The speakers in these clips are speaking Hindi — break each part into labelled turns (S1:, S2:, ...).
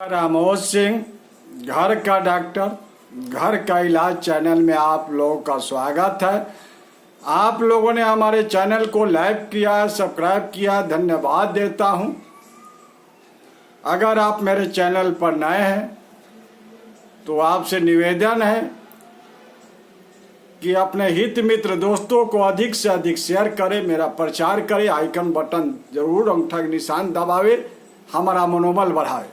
S1: रामोद सिंह, घर का डॉक्टर, घर का इलाज चैनल में आप लोगों का स्वागत है। आप लोगों ने हमारे चैनल को लाइक किया, सब्सक्राइब किया, धन्यवाद देता हूं। अगर आप मेरे चैनल पर नए हैं तो आपसे निवेदन है कि अपने हित मित्र दोस्तों को अधिक से अधिक शेयर करें, मेरा प्रचार करें, आइकन बटन जरूर अंगूठा के निशान दबावे, हमारा मनोबल बढ़ाए।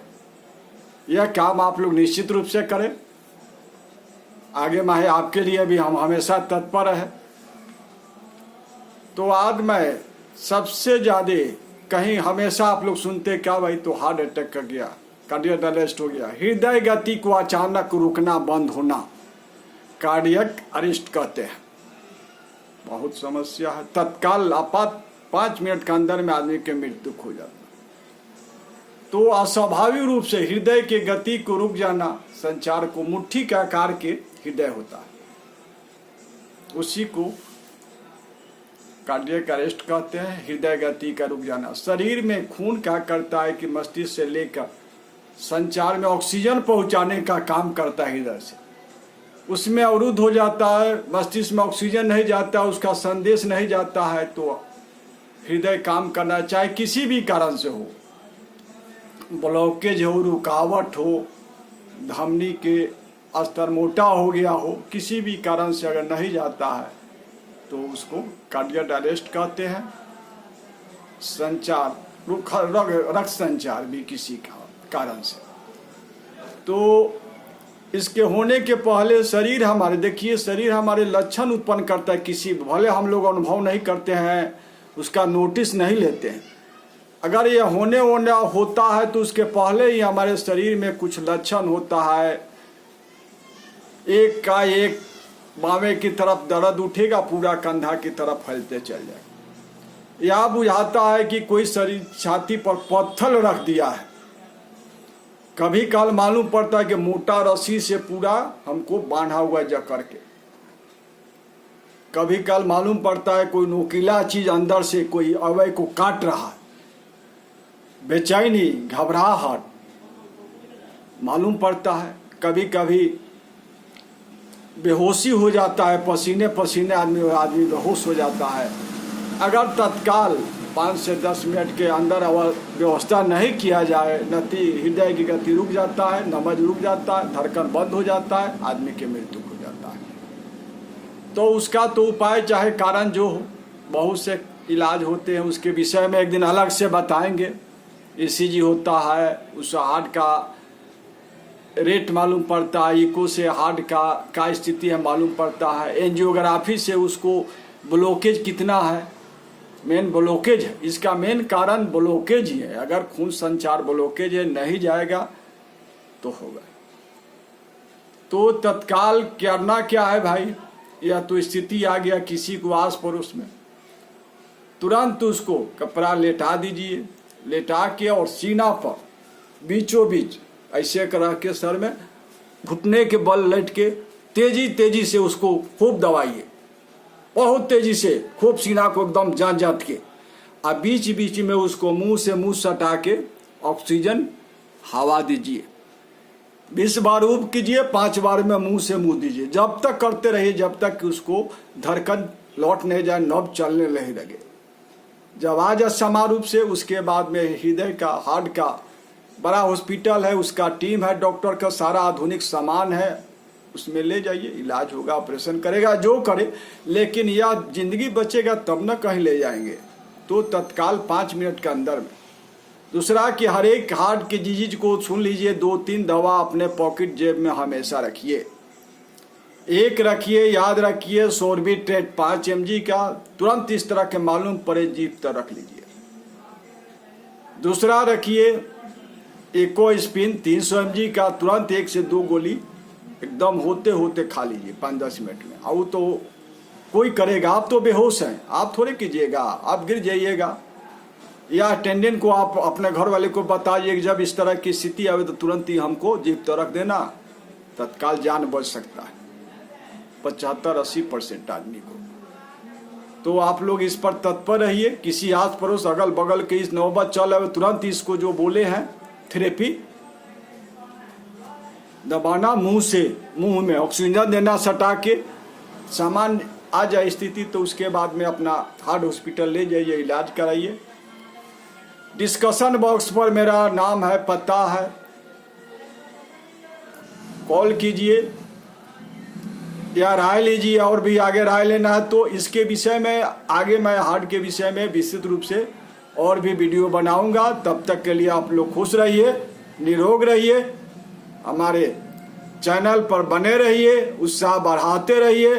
S1: यह काम आप लोग निश्चित रूप से करें। आगे माहे आपके लिए भी हम हमेशा तत्पर है। तो आज मैं सबसे ज़्यादा कहीं हमेशा आप लोग सुनते क्या भाई तो हार्ट अटैक कर गया, कार्डियक अरेस्ट हो गया, हृदय गति को अचानक रुकना बंद होना कार्डियक अरेस्ट कहते हैं। बहुत समस्या है, तत्काल आपात 5 मिनट के अंदर में आदमी की मृत्यु हो जाती है। तो अस्वाभाविक रूप से हृदय के गति को रुक जाना, संचार को मुट्ठी के आकार के हृदय होता है, उसी को कार्डियक अरेस्ट कहते हैं। हृदय गति का रुक जाना, शरीर में खून क्या करता है कि मस्तिष्क से लेकर संचार में ऑक्सीजन पहुंचाने का काम करता है हृदय से, उसमें अवरुद्ध हो जाता है, मस्तिष्क में ऑक्सीजन नहीं जाता, उसका संदेश नहीं जाता है, तो हृदय काम करना चाहे किसी भी कारण से हो, ब्लॉकेज हो, रुकावट हो, धमनी के स्तर मोटा हो गया हो, किसी भी कारण से अगर नहीं जाता है तो उसको कार्डियक अरेस्ट कहते हैं। संचार रक्त संचार भी किसी कारण से, तो इसके होने के पहले शरीर हमारे, देखिए शरीर हमारे लक्षण उत्पन्न करता है, किसी भले हम लोग अनुभव नहीं करते हैं, उसका नोटिस नहीं लेते हैं। अगर ये होने होता है तो उसके पहले ही हमारे शरीर में कुछ लक्षण होता है। एक का एक बावे की तरफ दर्द उठेगा, पूरा कंधा की तरफ फैलते चल जाएगा। यह बुझाता है कि कोई शरीर छाती पर पत्थर रख दिया है। कभी काल मालूम पड़ता है कि मोटा रस्सी से पूरा हमको बांधा हुआ जकड़ के, कभी काल मालूम पड़ता है कोई नोकीला चीज अंदर से कोई अवयव को काट रहा है। बेचैनी, घबराहट मालूम पड़ता है। कभी कभी बेहोशी हो जाता है, पसीने पसीने आदमी बेहोश हो जाता है। अगर तत्काल 5 से 10 मिनट के अंदर व्यवस्था नहीं किया जाए, हृदय की गति रुक जाता है, नब्ज रुक जाता है, धड़कन बंद हो जाता है, आदमी की मृत्यु हो जाता है। तो उसका तो उपाय चाहे कारण जो हो, बहुत से इलाज होते हैं, उसके विषय में एक दिन अलग से बताएंगे। ECG होता है, उस हार्ट का रेट मालूम पड़ता है, इको से हार्ट का स्थिति है मालूम पड़ता है, एंजियोग्राफी से उसको ब्लॉकेज कितना है, मेन ब्लॉकेज है, इसका मेन कारण ब्लॉकेज ही है। अगर खून संचार ब्लॉकेज है, नहीं जाएगा तो होगा। तो तत्काल करना क्या है भाई, या तो स्थिति आ गया किसी को आस पड़ोस में, तुरंत उसको कपड़ा लेटा दीजिए, लेटा के और सीना पर बीचों बीच ऐसे करा के सर में घुटने के बल लट के तेजी से उसको खूब दबाइए, बहुत तेजी से खूब सीना को एकदम जांच के, और बीच बीच में उसको मुंह से मुंह सटा के ऑक्सीजन हवा दीजिए। 20 बार ऊब कीजिए, 5 बार में मुंह से मुंह दीजिए। जब तक करते रहिए जब तक कि उसको धड़कन लौट नहीं जाए, नब्ज चलने नहीं लगे। जब आ जाए समान रूप से, उसके बाद में हृदय का, हार्ट का बड़ा हॉस्पिटल है, उसका टीम है, डॉक्टर का सारा आधुनिक सामान है, उसमें ले जाइए, इलाज होगा, ऑपरेशन करेगा, जो करे। लेकिन यह जिंदगी बचेगा तब न कहीं ले जाएंगे, तो तत्काल 5 मिनट के अंदर में। दूसरा कि हर एक हार्ट के डिजीज को सुन लीजिए, 2-3 दवा अपने पॉकेट जेब में हमेशा रखिए। एक रखिए, याद रखिए, सोर्बिट्रेट 5 mg का, तुरंत इस तरह के मालूम पड़े जीप तक रख लीजिए। दूसरा रखिए इकोस्पिन 300 mg का, तुरंत 1 से 2 गोली एकदम होते होते खा लीजिए 5-10 मिनट में। अब तो कोई करेगा, आप तो बेहोश हैं, आप थोड़े कीजिएगा, आप गिर जाइएगा। या अटेंडेंट को आप अपने घर वाले को बताइए कि जब इस तरह की स्थिति आवे तो तुरंत ही हमको जीप तक रख देना, तत्काल जान बच सकता है 75-80% आदमी को। तो आप लोग इस पर तत्पर रहिए। किसी आस पड़ोस अगल बगल के इस नौबत चल रहे, तुरंत इसको जो बोले हैं थेरेपी दबाना मुंह से, मुंह में ऑक्सीजन देना सटा के, सामान आ जाए स्थिति तो उसके बाद में अपना हार्ट हॉस्पिटल ले जाइए, इलाज कराइए। डिस्कशन बॉक्स पर मेरा नाम है, पता है, कॉल कीजिए या राय लीजिए। और भी आगे राय लेना है तो इसके विषय में आगे मैं हार्ट के विषय में विस्तृत रूप से और भी वीडियो बनाऊंगा। तब तक के लिए आप लोग खुश रहिए, निरोग रहिए, हमारे चैनल पर बने रहिए, उत्साह बढ़ाते रहिए।